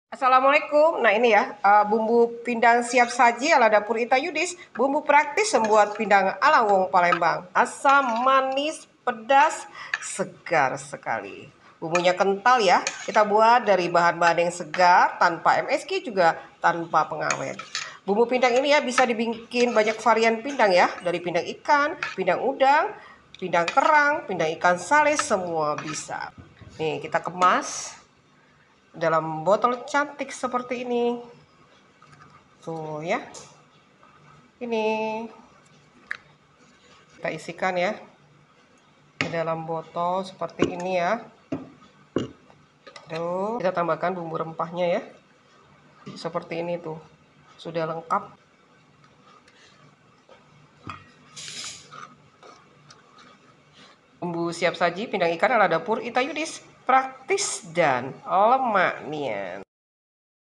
Assalamualaikum. Nah ini ya, bumbu pindang siap saji ala dapur Ita Yudis. Bumbu praktis membuat pindang ala wong Palembang. Asam, manis, pedas, segar sekali. Bumbunya kental ya. Kita buat dari bahan-bahan yang segar, tanpa MSG juga tanpa pengawet. Bumbu pindang ini ya bisa dibikin banyak varian pindang ya. Dari pindang ikan, pindang udang, pindang kerang, pindang ikan sale, semua bisa. Nih kita kemas dalam botol cantik seperti ini. Tuh ya. Ini kita isikan ya ke dalam botol seperti ini ya. Lalu kita tambahkan bumbu rempahnya ya. Seperti ini tuh. Sudah lengkap. Bumbu siap saji pindang ikan ala dapur Ita Yudis. Praktis dan lemak nian.